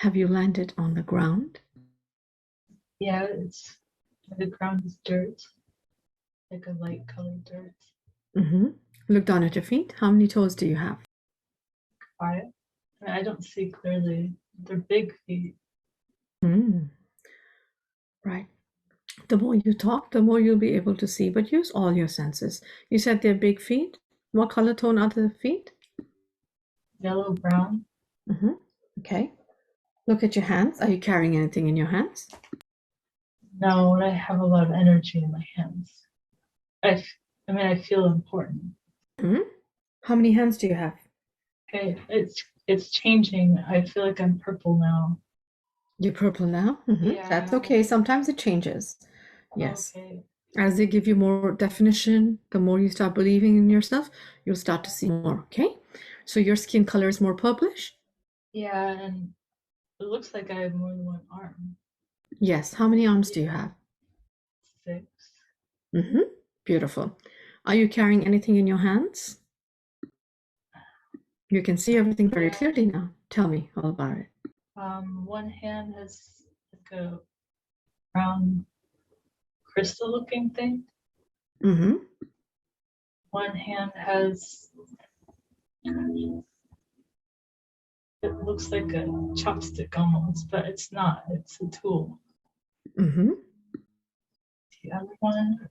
Have you landed on the ground? Yeah, the ground is dirt, like a light colored dirt. Look down at your feet. How many toes do you have? 5. I don't see clearly. They're big feet. Right. The more you talk, the more you'll be able to see, but use all your senses. You said they're big feet. What color tone are the feet? Yellow, brown. Okay. Look at your hands. Are you carrying anything in your hands? No, I have a lot of energy in my hands. I feel important. How many hands do you have? Okay, it's changing. I feel like I'm purple now. You're purple now? Yeah. That's okay. Sometimes it changes. Yes. Okay. As they give you more definition, the more you start believing in yourself, you'll start to see more, okay? So your skin color is more purplish? Yeah, and it looks like I have more than one arm. Yes. How many arms do you have? 6. Beautiful. Are you carrying anything in your hands? You can see everything very clearly now. Tell me all about it. One hand has like a brown crystal looking thing. One hand has, it looks like a chopstick almost, but it's not. It's a tool. The other one,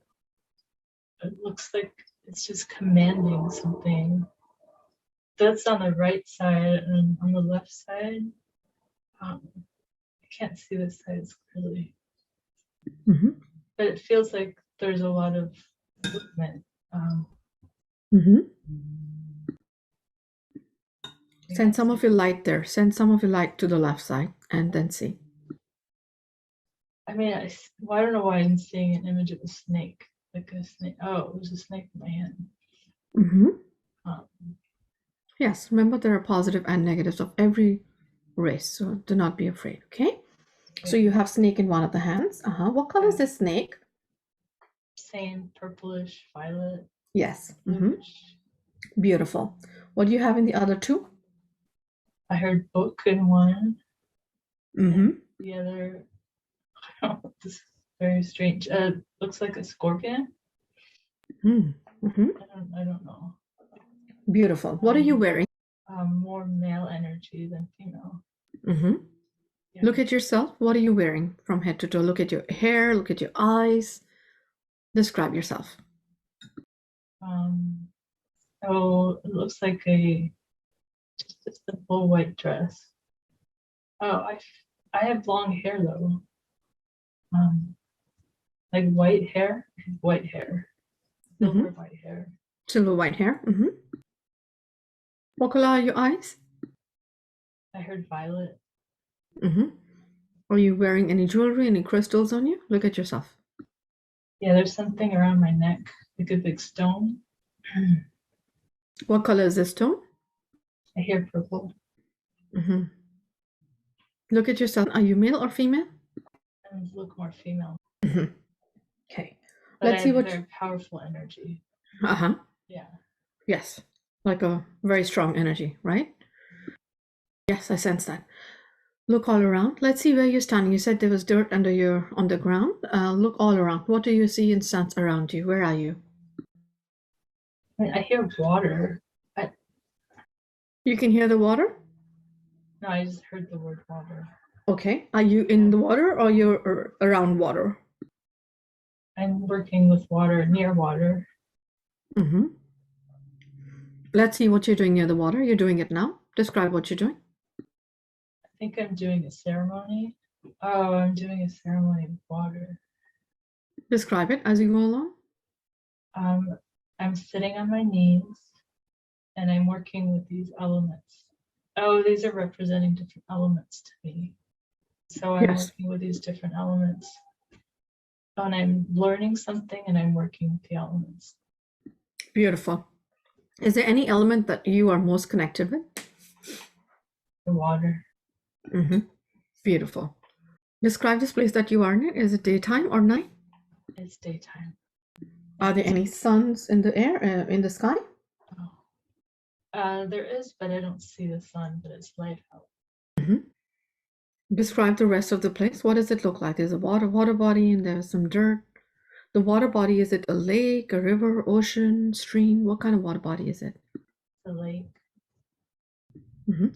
it looks like it's just commanding something. That's on the right side, and on the left side, I can't see the sides clearly. But it feels like there's a lot of movement. Send some of your light there. Send some of your light to the left side and then see. I don't know why I'm seeing an image of a snake. Like a snake. Oh, there's a snake in my hand. Yes, remember there are positive and negatives of every race, so do not be afraid, okay? So you have snake in one of the hands. What color is this snake? Same, purplish, violet. Yes. Beautiful. What do you have in the other two? I heard book in one. The other, this is very strange. Looks like a scorpion. I don't know. Beautiful. What are you wearing? More male energy than female. Yeah. Look at yourself. What are you wearing from head to toe? Look at your hair. Look at your eyes. Describe yourself. It looks like just a simple white dress. Oh, I have long hair though. Like white hair, silver white hair. Silver white hair. What color are your eyes? I heard violet. Are you wearing any jewelry, any crystals on you? Look at yourself. Yeah, there's something around my neck, like a big stone. What color is this stone? I hear purple. Look at yourself. Are you male or female? I look more female. Okay. But let's see what very powerful energy. Yeah. Yes. Like a very strong energy, right? Yes, I sense that. Look all around. Let's see where you're standing. You said there was dirt on the ground. Look all around. What do you see and sense around you? Where are you? I hear water. You can hear the water? No, I just heard the word water. Okay. Are you in the water or you're around water? I'm working with water, near water. Let's see what you're doing near the water. You're doing it now. Describe what you're doing. I think I'm doing a ceremony. Oh, I'm doing a ceremony with water. Describe it as you go along. I'm sitting on my knees and I'm working with these elements. Oh, these are representing different elements to me. So I'm working with these different elements. And I'm learning something and I'm working with the elements. Beautiful. Is there any element that you are most connected with? The water. Beautiful. Describe this place that you are in. Is it daytime or night? It's daytime. Are there any suns in the air, in the sky? There is, but I don't see the sun, but it's light out. Describe the rest of the place. What does it look like? There's a water body and there's some dirt. The water body, is it a lake, a river, ocean, stream? What kind of water body is it? The lake,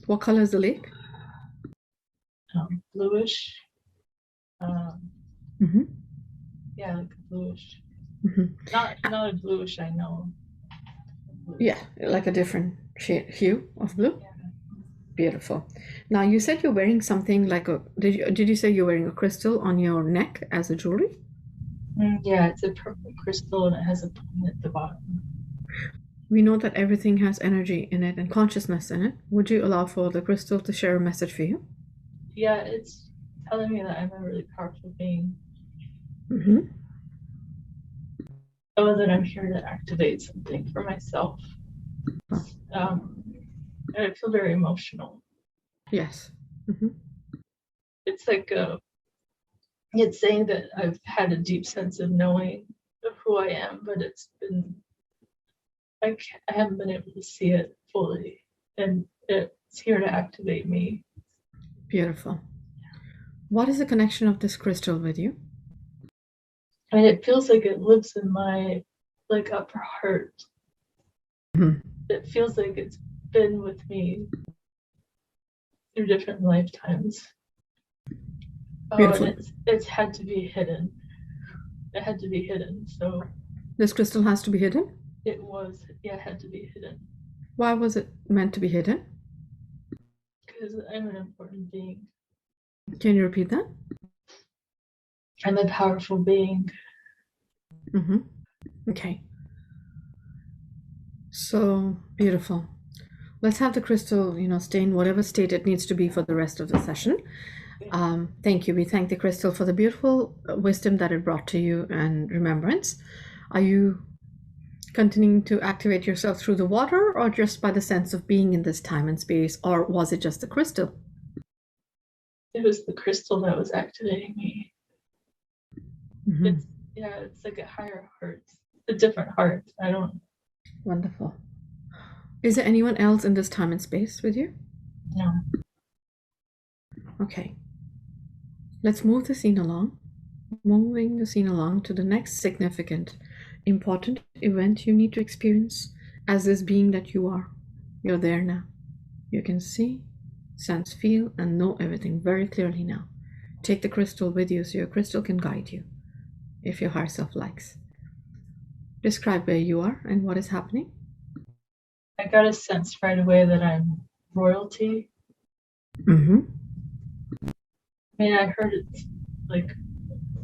What color is the lake? bluish. Mm-hmm. Yeah, like a bluish. Mm-hmm. Not a bluish, I know. Yeah, like a different shade, hue of blue. Yeah. Beautiful. Now you said you're wearing something like a. Did you say you're wearing a crystal on your neck as a jewelry? Yeah, it's a purple crystal and it has a point at the bottom. We know that everything has energy in it and consciousness in it. Would you allow for the crystal to share a message for you? Yeah, it's telling me that I'm a really powerful being. Mm-hmm. Oh, that I'm here to activate something for myself. And I feel very emotional. Yes. Mm-hmm. It's like it's saying that I've had a deep sense of knowing of who I am, but it's been I haven't been able to see it fully, and it's here to activate me. Beautiful. What is the connection of this crystal with you? I mean, it feels like it lives in my upper heart. Mm-hmm. It feels like it's been with me through different lifetimes. Beautiful. And it's had to be hidden. It had to be hidden. So This crystal has to be hidden? it had to be hidden. Why was it meant to be hidden? Because I'm an important being. Can you repeat that? I'm a powerful being. Mm-hmm. Okay. So beautiful. Let's have the crystal, stay in whatever state it needs to be for the rest of the session. Thank you. We thank the crystal for the beautiful wisdom that it brought to you and remembrance. Are you continuing to activate yourself through the water or just by the sense of being in this time and space, or was it just the crystal? It was the crystal that was activating me. Mm-hmm. It's like a higher heart, a different heart. I don't. Wonderful. Is there anyone else in this time and space with you? No. Okay. Let's move the scene along. Moving the scene along to the next significant, important event you need to experience as this being that you are. You're there now. You can see, sense, feel, and know everything very clearly now. Take the crystal with you so your crystal can guide you, if your higher self likes. Describe where you are and what is happening. I got a sense right away that I'm royalty. Mm-hmm. I mean, I heard it's like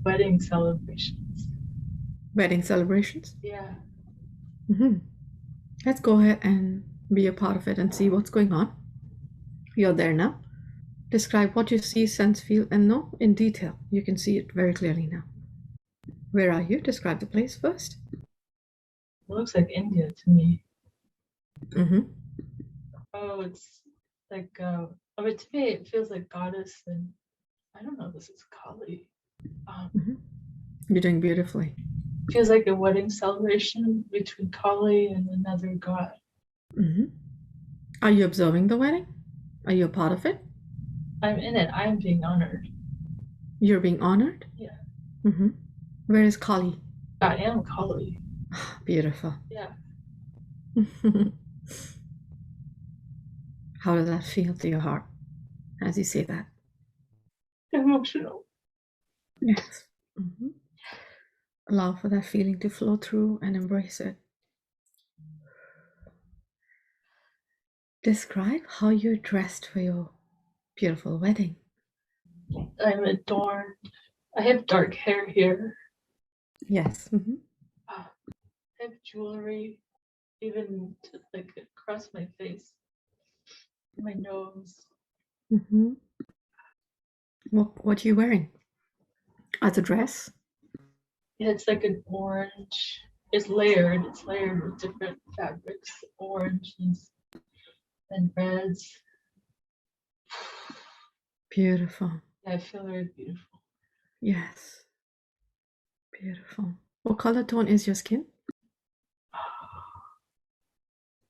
wedding celebrations. Wedding celebrations? Yeah. Mm-hmm. Let's go ahead and be a part of it and see what's going on. You're there now. Describe what you see, sense, feel, and know in detail. You can see it very clearly now. Where are you? Describe the place first. It looks like India to me. Mm-hmm. Oh, it's like, but to me, it feels like goddess, and I don't know, this is Kali. You're doing beautifully. Feels like a wedding celebration between Kali and another god. Mm-hmm. Are you observing the wedding? Are you a part of it? I'm in it. I'm being honored. You're being honored? Yeah. Mm-hmm. Where is Kali? I am Kali. Beautiful. Yeah. How does that feel to your heart as you say that? Emotional. Yes. Mm-hmm. Allow for that feeling to flow through and embrace it. Describe how you're dressed for your beautiful wedding. I'm adorned. I have dark hair here. Yes. Mm-hmm. I have jewelry, even to, across my face, my nose. Mm-hmm. What are you wearing? As a dress? Yeah, it's like an orange. It's layered. It's layered with different fabrics, oranges and reds. Beautiful. Yeah, I feel very beautiful. Yes. Beautiful. What color tone is your skin?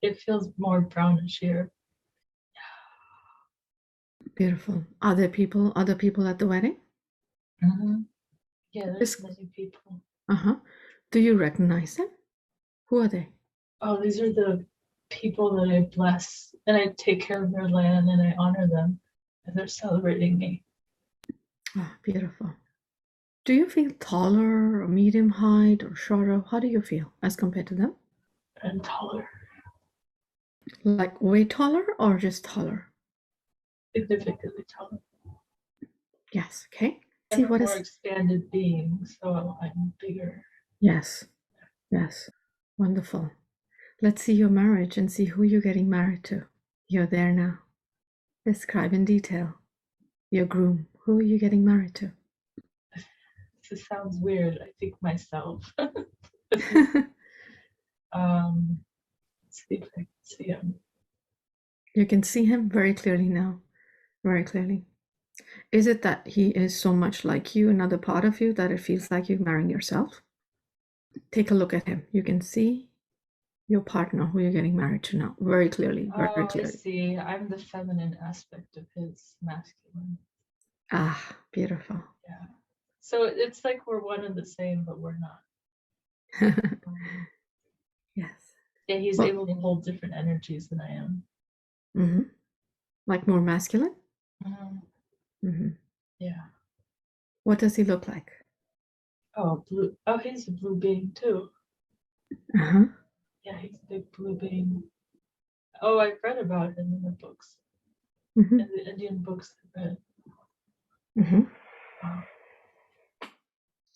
It feels more brownish here. Beautiful. Are there other people at the wedding? Yeah, there's many people. Do you recognize them? Who are they? Oh, these are the people that I bless, and I take care of their land, and I honor them, and they're celebrating me. Ah, beautiful. Do you feel taller, or medium height, or shorter? How do you feel as compared to them? And taller. Like way taller or just taller? Significantly taller. Yes, okay. I'm a more expanded being, so I'm bigger. Yes, yes. Wonderful. Let's see your marriage and see who you're getting married to. You're there now. Describe in detail your groom. Who are you getting married to? This sounds weird. I think myself. Let's see if I can see him. You can see him very clearly now. Very clearly. Is it that he is so much like you, another part of you, that it feels like you're marrying yourself? Take a look at him. You can see your partner who you're getting married to now very clearly. Very clearly. I see. I'm the feminine aspect of his masculine. Ah, beautiful. Yeah. So it's like we're one and the same, but we're not. Yes. Yeah, he's able to hold different energies than I am. Mm-hmm. Like more masculine? Mm-hmm. Yeah. What does he look like? Oh, blue. Oh, he's a blue being too. Uh-huh. Yeah, he's a big blue being. Oh, I've read about him in the books. Mm-hmm. In the Indian books I've read. Mm-hmm. Wow.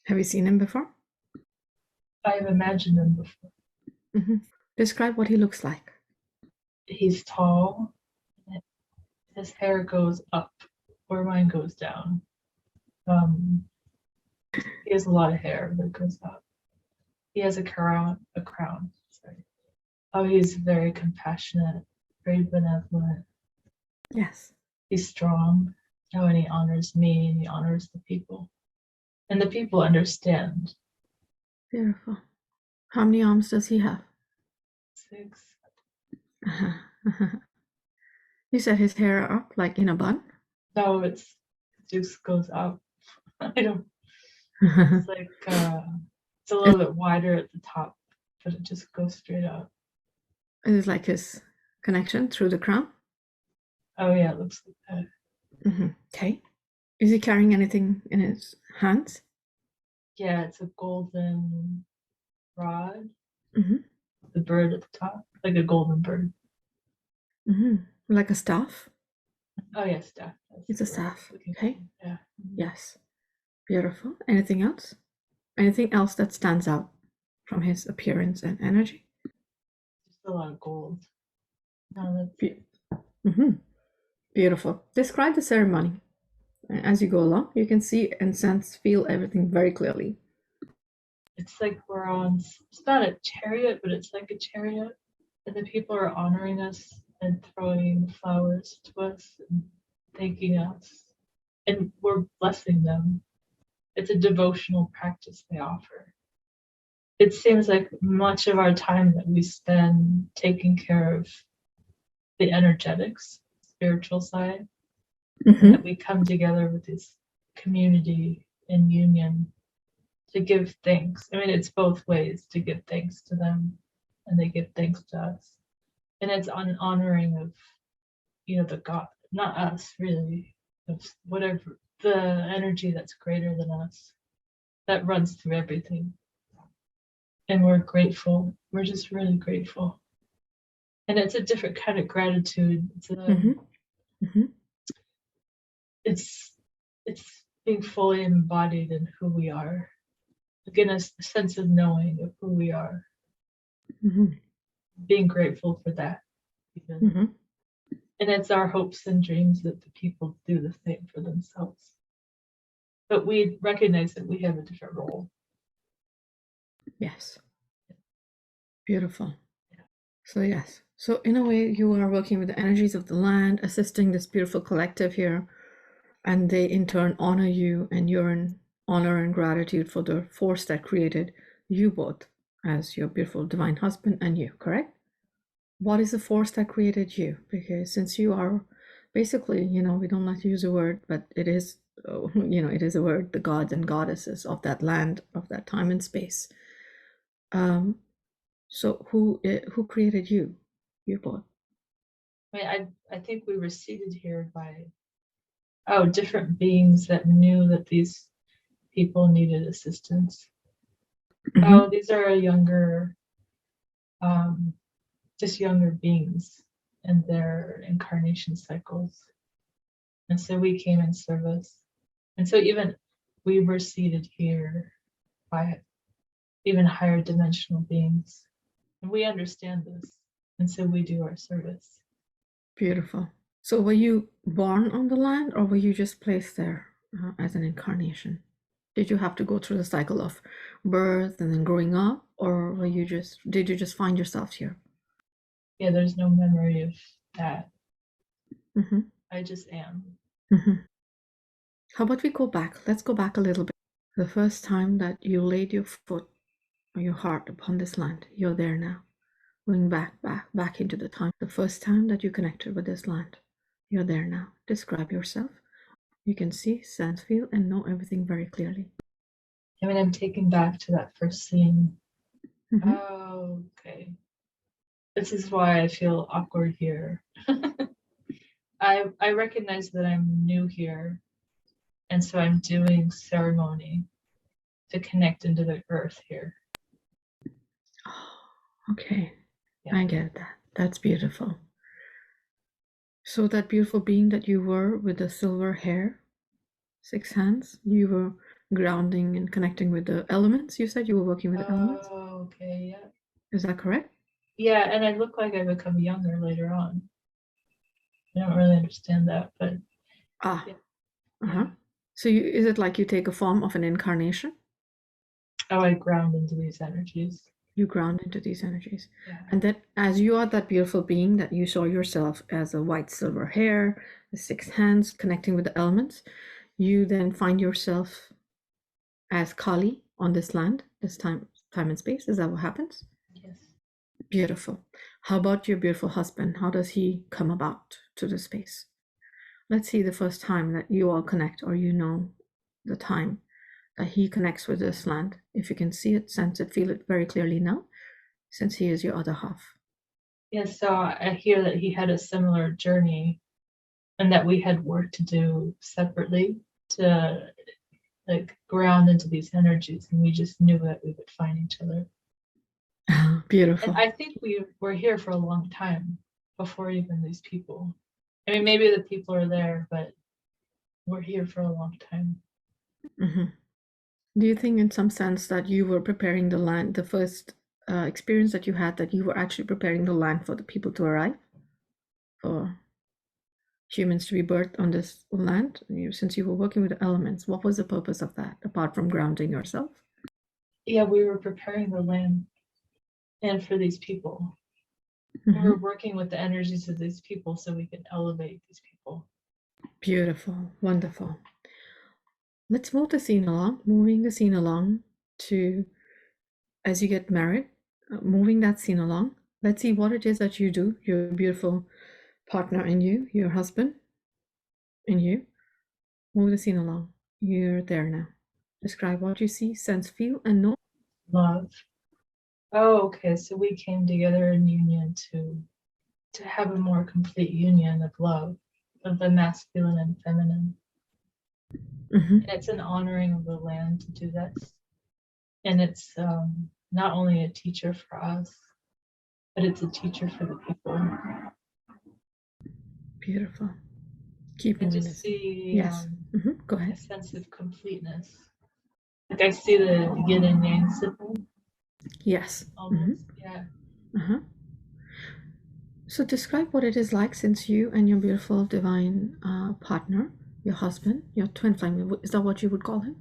Have you seen him before? I've imagined him before. Mm-hmm. Describe what he looks like. He's tall. His hair goes up where mine goes down. He has a lot of hair that goes up. He has a crown. Sorry. Oh, he's very compassionate, very benevolent. Yes. He's strong. Oh, and he honors me and he honors the people. And the people understand. Beautiful. How many arms does he have? 6. You said his hair are up like in a bun? No, it just goes up. I don't. It's like it's a little bit wider at the top, but it just goes straight up. Is it like his connection through the crown? Oh yeah, it looks like that. Mm-hmm. Okay. Is he carrying anything in his hands? Yeah, it's a golden rod. Mm-hmm. The bird at the top, like a golden bird. Mm-hmm. Like a staff? Oh yeah, staff. It's a staff. Okay. Yeah. Yes. Beautiful. Anything else? Anything else that stands out from his appearance and energy? Just a lot of gold. No, mm-hmm. Beautiful. Describe the ceremony. As you go along, you can see and sense, feel everything very clearly. It's like we're on, it's not a chariot, but it's like a chariot. And the people are honoring us and throwing flowers to us and thanking us. And we're blessing them. It's a devotional practice they offer. It seems like much of our time that we spend taking care of the energetics, spiritual side, and that we come together with this community and union to give thanks. I mean, it's both ways, to give thanks to them and they give thanks to us. And it's an honoring of, the God, not us really, of whatever, the energy that's greater than us that runs through everything. And we're grateful. We're just really grateful. And it's a different kind of gratitude. It's being fully embodied in who we are. Again, a sense of knowing of who we are. Being grateful for that. Even. And it's our hopes and dreams that the people do the same for themselves. But we recognize that we have a different role. Yes. Beautiful. So yes. So in a way, you are working with the energies of the land, assisting this beautiful collective here, and they in turn honor you, and you're in honor and gratitude for the force that created you both as your beautiful divine husband and you, correct? What is the force that created you? Because since you are basically, we don't like to use a word, but it is, it is a word, the gods and goddesses of that land, of that time and space. So who created you? You both. I think we were seated here by different beings that knew that these people needed assistance. Mm-hmm. These are younger, just younger beings in their incarnation cycles. And so we came in service. And so even we were seated here by even higher dimensional beings. And we understand this. And so we do our service. Beautiful. So were you born on the land, or were you just placed there as an incarnation? Did you have to go through the cycle of birth and then growing up, or did you just find yourself here? Yeah, there's no memory of that. Mm-hmm. I just am. Mm-hmm. How about we go back? Let's go back a little bit. The first time that you laid your foot or your heart upon this land, you're there now. Going back into the time. The first time that you connected with this land, you're there now. Describe yourself. You can see, sense, feel, and know everything very clearly. I mean, I'm taken back to that first scene. Mm-hmm. Oh, okay. This is why I feel awkward here. I recognize that I'm new here, and so I'm doing ceremony to connect into the earth here. Oh, okay. Yeah. I get that. That's beautiful. So that beautiful being that you were with the silver hair, 6 hands, you were grounding and connecting with the elements. You said you were working with the elements. Oh, okay, yeah. Is that correct? Yeah, and I look like I become younger later on. I don't really understand that, but Ah. yeah. Uh-huh. Yeah. So is it like you take a form of an incarnation? Oh, I ground into these energies. You ground into these energies. Yeah. And that as you are that beautiful being that you saw yourself as a white silver hair, the 6 hands connecting with the elements, you then find yourself as Kali on this land, this time and space. Is that what happens? Yes. Beautiful. How about your beautiful husband? How does he come about to the space? Let's see the first time that you all connect, or the time that he connects with this land. If you can see it, sense it, feel it very clearly now, since he is your other half. Yes, so I hear that he had a similar journey and that we had work to do separately to like ground into these energies, and we just knew that we would find each other. Beautiful. And I think we were here for a long time before even these people. I mean, maybe the people are there, but we're here for a long time. Mm-hmm. Do you think in some sense that you were preparing the land, the first experience that you had, that you were actually preparing the land for the people to arrive, for humans to be birthed on this land? Since you were working with the elements, what was the purpose of that, apart from grounding yourself? Yeah, we were preparing the land and for these people. Mm-hmm. We were working with the energies of these people so we could elevate these people. Beautiful, wonderful. Let's move the scene along, moving the scene along to as you get married, moving that scene along. Let's see what it is that you do, your beautiful partner and you, your husband and you. Move the scene along. You're there now. Describe what you see, sense, feel, and know. Love. Oh, okay. So we came together in union to have a more complete union of love, of the masculine and feminine. Mm-hmm. And it's an honoring of the land to do this. And it's not only a teacher for us, but it's a teacher for the people. Beautiful. Keep I moving just this. see Yes. Go a ahead. sense of completeness. Like I see the yin and yang symbol. Yes. Almost, yeah. Uh-huh. So describe what it is like, since you and your beautiful divine partner, your husband, your twin flame, is that what you would call him?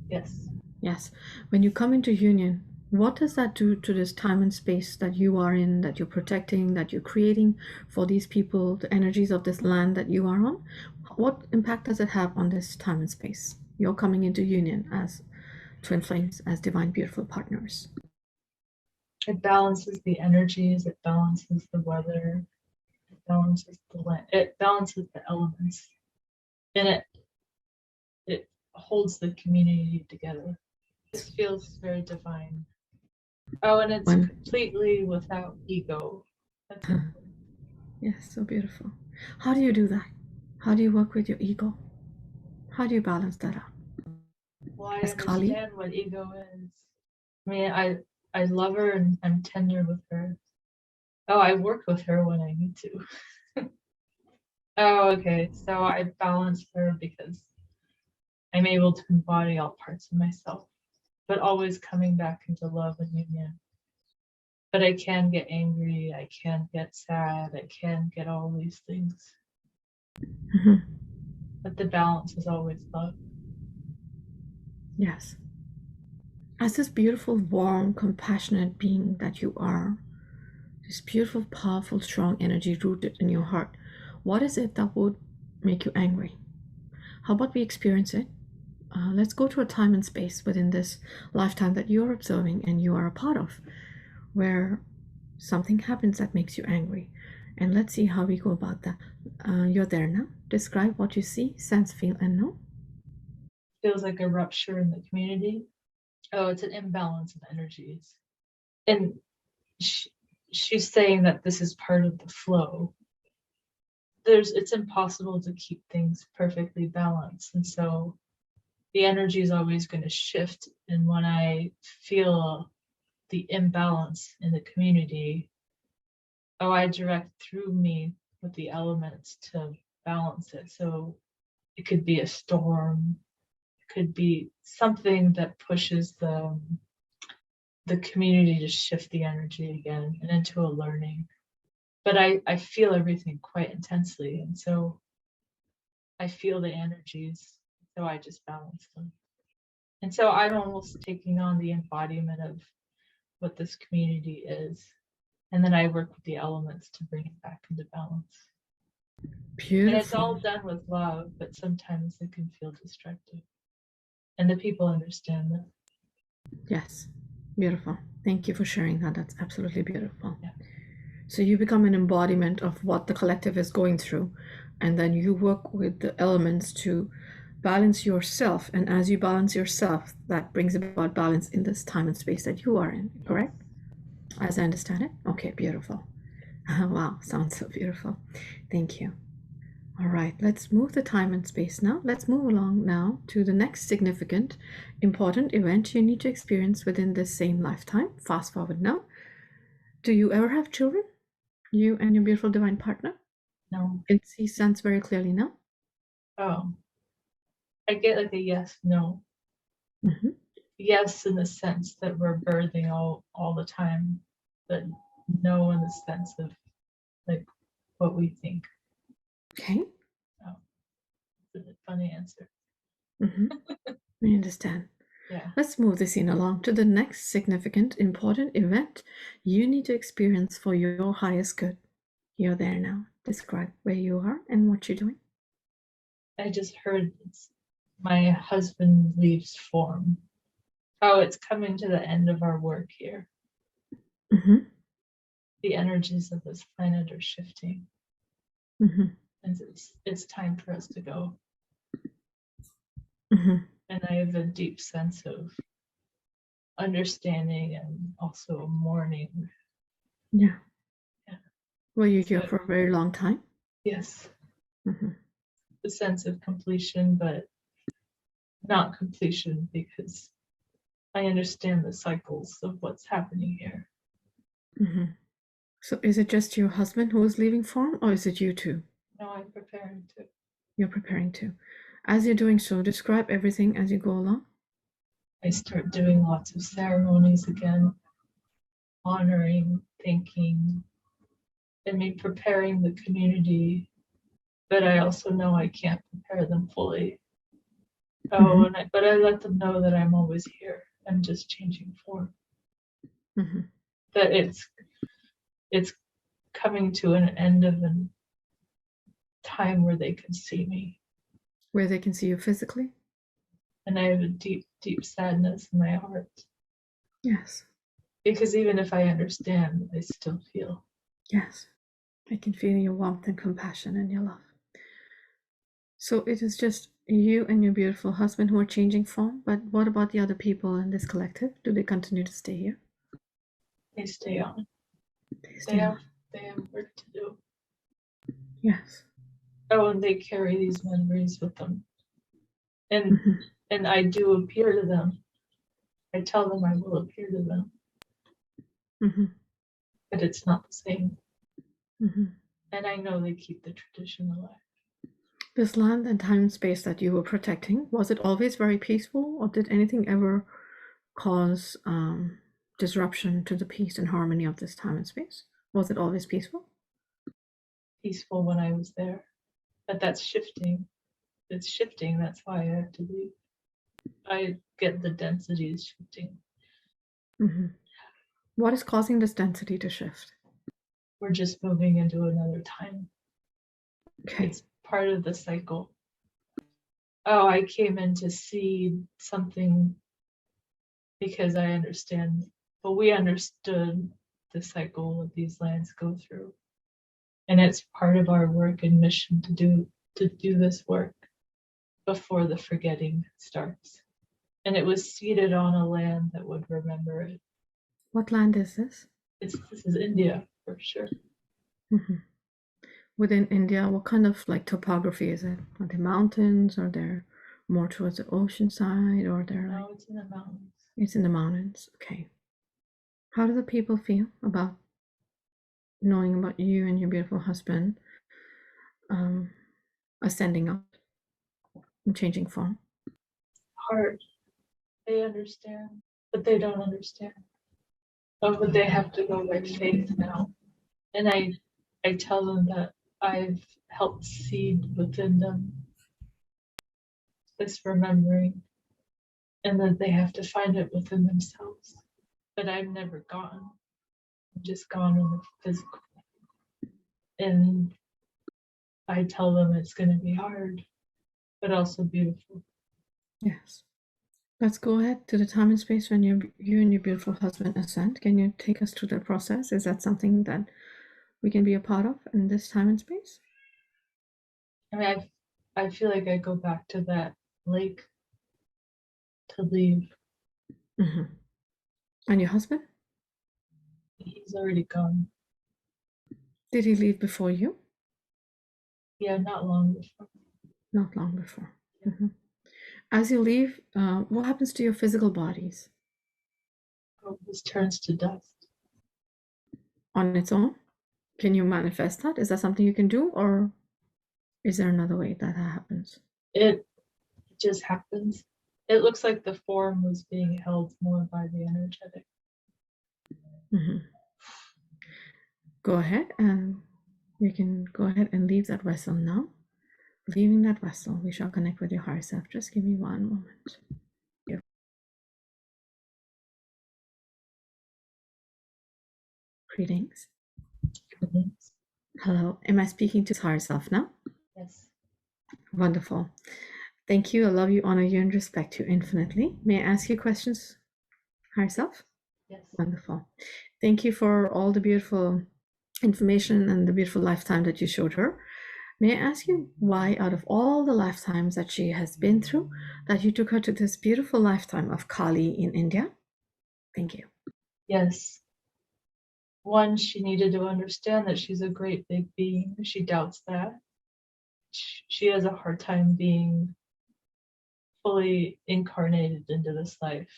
Yes. Yes. When you come into union, what does that do to this time and space that you are in, that you're protecting, that you're creating for these people, the energies of this land that you are on? What impact does it have on this time and space? You're coming into union as twin flames, as divine, beautiful partners. It balances the energies, it balances the weather. balances the land. It balances the elements, and it holds the community together. This feels very divine. Oh, and it's completely without ego. That's yes, so beautiful. How do you do that? How do you work with your ego? How do you balance that out? well, I understand what ego is. I mean, I love her and I'm tender with her. Oh, I work with her when I need to. Oh, okay. So I balance her because I'm able to embody all parts of myself, but always coming back into love and union. But I can get angry, I can get sad, I can get all these things. But the balance is always love. Yes. As this beautiful, warm, compassionate being that you are, this beautiful, powerful, strong energy rooted in your heart, what is it that would make you angry? How about we experience it? Let's go to a time and space within this lifetime that you're observing and you are a part of, where something happens that makes you angry. And let's see how we go about that. You're there now. Describe what you see, sense, feel, and know. Feels like a rupture in the community. Oh, it's an imbalance of energies. And she's saying that this is part of the flow. It's impossible to keep things perfectly balanced. And so the energy is always going to shift. And when I feel the imbalance in the community, I direct through me with the elements to balance it. So it could be a storm, it could be something that pushes the community to shift the energy again and into a learning. But I feel everything quite intensely. And so I feel the energies, so I just balance them. And so I'm almost taking on the embodiment of what this community is. And then I work with the elements to bring it back into balance. Beautiful. And it's all done with love, but sometimes it can feel destructive. And the people understand that. Yes, beautiful. Thank you for sharing that. That's absolutely beautiful. Yeah. So you become an embodiment of what the collective is going through, and then you work with the elements to balance yourself. And as you balance yourself, that brings about balance in this time and space that you are in, correct? As I understand it? Okay, beautiful. Wow, sounds so beautiful. Thank you. All right, let's move the time and space now. Let's move along now to the next significant, important event you need to experience within this same lifetime. Fast forward now. Do you ever have children? You and your beautiful divine partner? No. Can see sense very clearly now? Oh. I get like a yes, no. Mm-hmm. Yes, in the sense that we're birthing all the time, but no in the sense of like what we think. Okay. Oh, it's a funny answer. Mm-hmm. I understand. Yeah. Let's move this in along to the next significant, important event you need to experience for your highest good. You're there now. Describe where you are and what you're doing. I just heard my husband leaves form. Oh, it's coming to the end of our work here. Mm-hmm. The energies of this planet are shifting. Mm-hmm. And it's time for us to go. Mm-hmm. And I have a deep sense of understanding and also mourning. Yeah. Yeah. Were you here for a very long time? Yes. Mm-hmm. The sense of completion, but not completion because I understand the cycles of what's happening here. Mm-hmm. So is it just your husband who is leaving form, or is it you too? No, I'm preparing to. You're preparing to. As you're doing so, describe everything as you go along. I start doing lots of ceremonies again, honoring, thanking, and me preparing the community. But I also know I can't prepare them fully. Oh, but I let them know that I'm always here. I'm just changing form. Mm-hmm. That it's coming to an end of a time where they can see me. Where they can see you physically? And I have a deep, deep sadness in my heart. Yes. Because even if I understand, I still feel. Yes. I can feel your warmth and compassion and your love. So it is just you and your beautiful husband who are changing form, but what about the other people in this collective? Do they continue to stay here? They stay on. They stay on. They have work to do. Yes. Oh, and they carry these memories with them. And I do appear to them. I tell them I will appear to them. But it's not the same. And I know they keep the tradition alive. This land and time and space that you were protecting, was it always very peaceful, or did anything ever cause disruption to the peace and harmony of this time and space? Was it always peaceful? Peaceful when I was there. But that's shifting. It's shifting. That's why I have to leave. I get the densities shifting. What is causing this density to shift? We're just moving into another time. Okay. It's part of the cycle. Oh, I came in to see something because I understand. But we understood the cycle that these lands go through. And it's part of our work and mission to do this work before the forgetting starts. And it was seated on a land that would remember it. What land is this? This is India, for sure. Within India, what kind of like topography is it? Are there mountains? Are there more towards the ocean side? Or they're No, it's in the mountains. It's in the mountains. Okay. How do the people feel about knowing about you and your beautiful husband ascending up and changing form? Hard. They understand, but they don't understand. Oh, but they have to go by faith now. And I tell them that I've helped seed within them this remembering, and that they have to find it within themselves. But I've never gone. I've just gone in the physical. And I tell them it's going to be hard, but also beautiful. Yes. Let's go ahead to the time and space when you and your beautiful husband ascend. Can you take us through the process? Is that something that we can be a part of in this time and space? I mean, I feel like I go back to that lake to leave. And your husband? He's already gone. Did he leave before you? Yeah, not long before. Not long before. As you leave, what happens to your physical bodies? Oh, this turns to dust. On its own? Can you manifest that? Is that something you can do, or is there another way that happens? It just happens. It looks like the form was being held more by the energetic. Go ahead, and you can go ahead and leave that vessel now. Leaving that vessel, we shall connect with your higher self. Just give me one moment. Greetings. Hello. Am I speaking to higher self now? Yes. Wonderful. Thank you. I love you, honor you, and respect you infinitely. May I ask you questions, higher self? Yes. Wonderful. Thank you for all the beautiful information and the beautiful lifetime that you showed her. May I ask you why, out of all the lifetimes that she has been through, that you took her to this beautiful lifetime of Kali in India? Thank you. Yes. One, she needed to understand that she's a great big being. She doubts that. She has a hard time being fully incarnated into this life.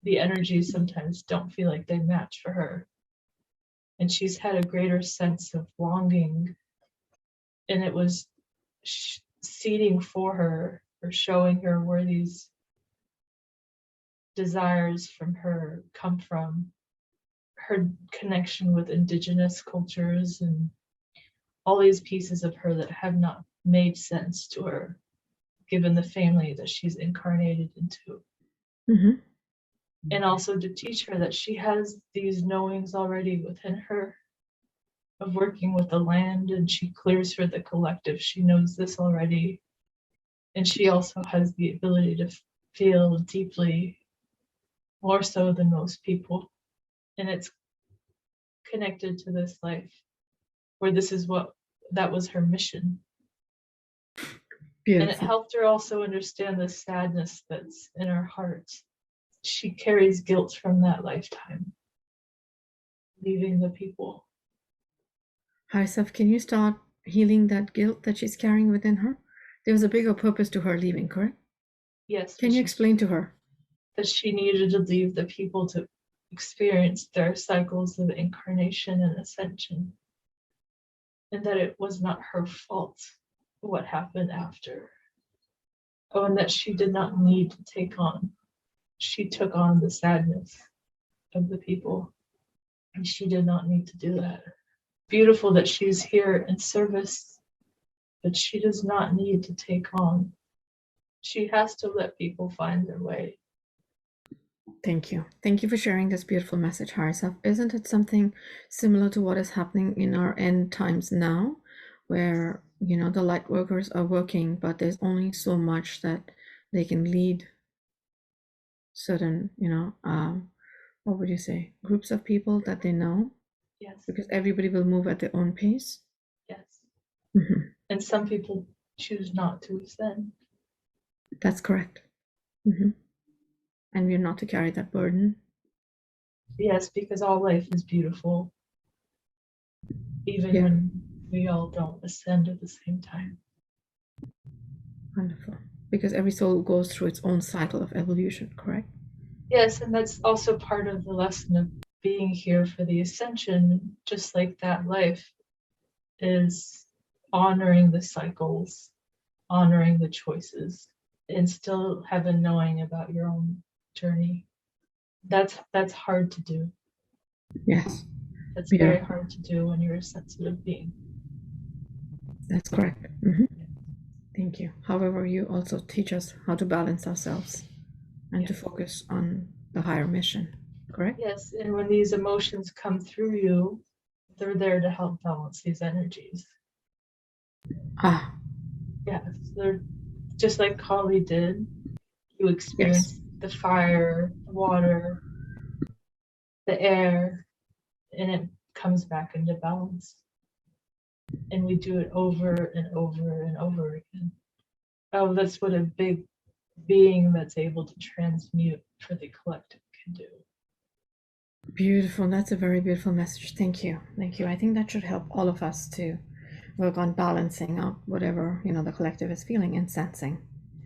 The energies sometimes don't feel like they match for her. And she's had a greater sense of longing. And it was seeding for her, or showing her where these desires from her come from. Her connection with indigenous cultures and all these pieces of her that have not made sense to her, given the family that she's incarnated into. And also to teach her that she has these knowings already within her of working with the land, and she clears for the collective. She knows this already. And she also has the ability to feel deeply, more so than most people. And it's connected to this life. where that was her mission. Beautiful. And it helped her also understand the sadness that's in her heart. She carries guilt from that lifetime, leaving the people. Higher self, can you start healing that guilt that she's carrying within her? There was a bigger purpose to her leaving, correct? Yes. Can you explain to her? That she needed to leave the people to experience their cycles of incarnation and ascension. And that it was not her fault what happened after. Oh, and that she did not need to take on. She took on the sadness of the people. And she did not need to do that. Beautiful that she's here in service, but she does not need to take on. She has to let people find their way. Thank you. Thank you for sharing this beautiful message, higher self. Isn't it something similar to what is happening in our end times now, where, you know, the light workers are working, but there's only so much that they can lead certain, you know, what would you say, groups of people that they know? Yes. Because everybody will move at their own pace. Yes. Mm-hmm. And some people choose not to ascend. That's correct. Mm-hmm. And we're not to carry that burden. Yes, because all life is beautiful, even when we all don't ascend at the same time. Wonderful. Because every soul goes through its own cycle of evolution, correct? Yes, and that's also part of the lesson of being here for the ascension, just like that life is honoring the cycles, honoring the choices, and still have a knowing about your own journey. That's hard to do. Yes. That's very hard to do when you're a sensitive being. That's correct. Mm-hmm. Thank you. However, you also teach us how to balance ourselves and to focus on the higher mission, correct? Yes, and when these emotions come through you, they're there to help balance these energies. Yes, they're just like Kali did. You experience the fire, the water, the air, and it comes back into balance. And we do it over and over and over again. Oh, that's what a big being that's able to transmute for the collective can do. Beautiful. That's a very beautiful message. Thank you. Thank you. I think that should help all of us to work on balancing out whatever, you know, the collective is feeling and sensing.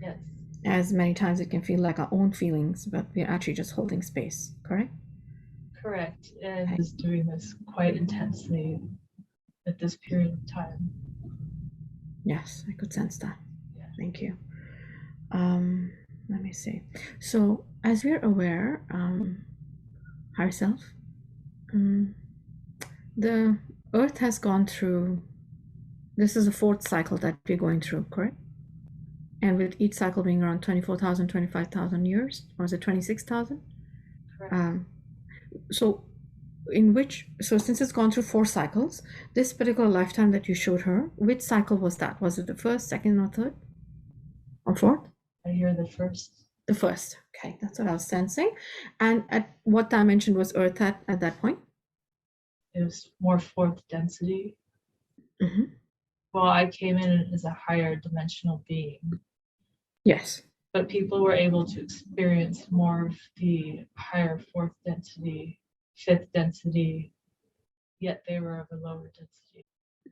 Yes. As many times it can feel like our own feelings, but we're actually just holding space, correct? Correct. And is doing this quite intensely at this period of time. Yes, I could sense that. Yeah. Thank you. Let me see. So as we're aware, higher self, the earth has gone through, this is the fourth cycle that we're going through, correct? And with each cycle being around 24,000, 25,000 years, or is it 26,000? Correct. So since it's gone through 4 cycles, this particular lifetime that you showed her, which cycle was that? Was it the first, second, or third, or fourth? I hear the first. The first. Okay, that's what I was sensing. And at what dimension was Earth at that point? It was more fourth density. Mm-hmm. Well, I came in as a higher dimensional being. Yes. But people were able to experience more of the higher fourth density, fifth density, yet they were of a lower density.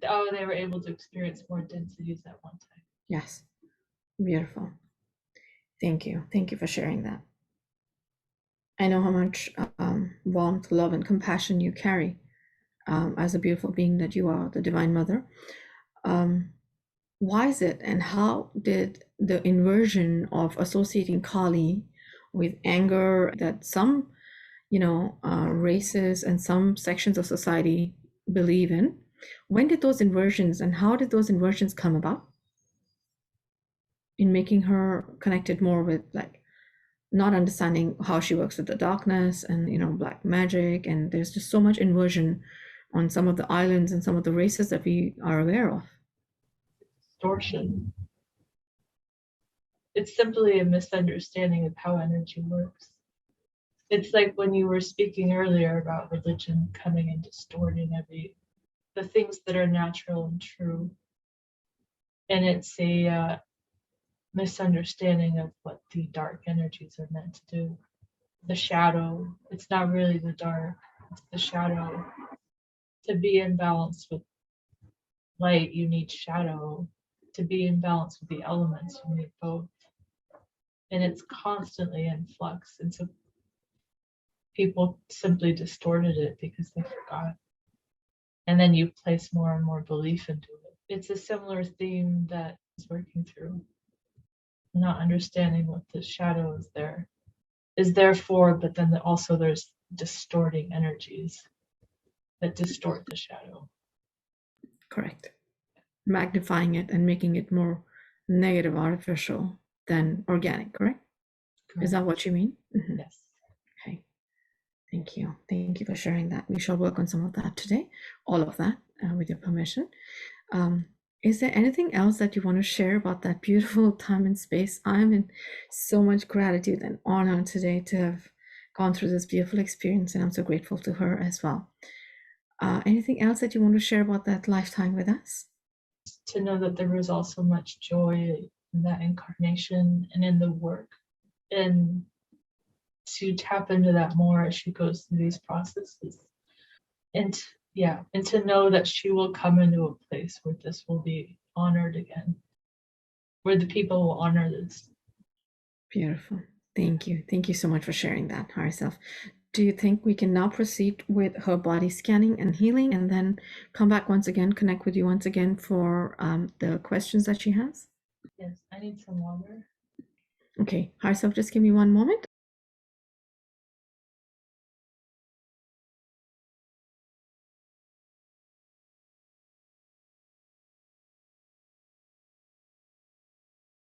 Oh, they were able to experience more densities at one time. Yes. Beautiful. Thank you. Thank you for sharing that. I know how much warmth, love, and compassion you carry as a beautiful being that you are, the Divine Mother. Why is it, and how did the inversion of associating Kali with anger that some, races and some sections of society believe in, when did those inversions and how did those inversions come about in making her connected more with, like, not understanding how she works with the darkness and black magic, and there's just so much inversion on some of the islands and some of the races that we are aware of? Distortion. It's simply a misunderstanding of how energy works. It's like when you were speaking earlier about religion coming and distorting the things that are natural and true. And it's a misunderstanding of what the dark energies are meant to do. The shadow, it's not really the dark, it's the shadow. To be in balance with light, you need shadow. To be in balance with the elements, you need both. And it's constantly in flux. And so people simply distorted it because they forgot. And then you place more and more belief into it. It's a similar theme that is working through. Not understanding what the shadow is there for, but then also there's distorting energies that distort the shadow. Correct. Magnifying it and making it more negative, artificial than organic, correct? Is that what you mean? Mm-hmm. Yes. Okay. Thank you. Thank you for sharing that. We shall work on some of that today, all of that, with your permission. Is there anything else that you want to share about that beautiful time and space? I'm in so much gratitude and honor today to have gone through this beautiful experience, and I'm so grateful to her as well. Anything else that you want to share about that lifetime with us? To know that there was also much joy in that incarnation and in the work, and to tap into that more as she goes through these processes. And to know that she will come into a place where this will be honored again, where the people will honor this. Beautiful. Thank you. Thank you so much for sharing that, higher self. Do you think we can now proceed with her body scanning and healing, and then come back once again, connect with you once again for the questions that she has? Yes, I need some water. Okay, higher self, just give me one moment.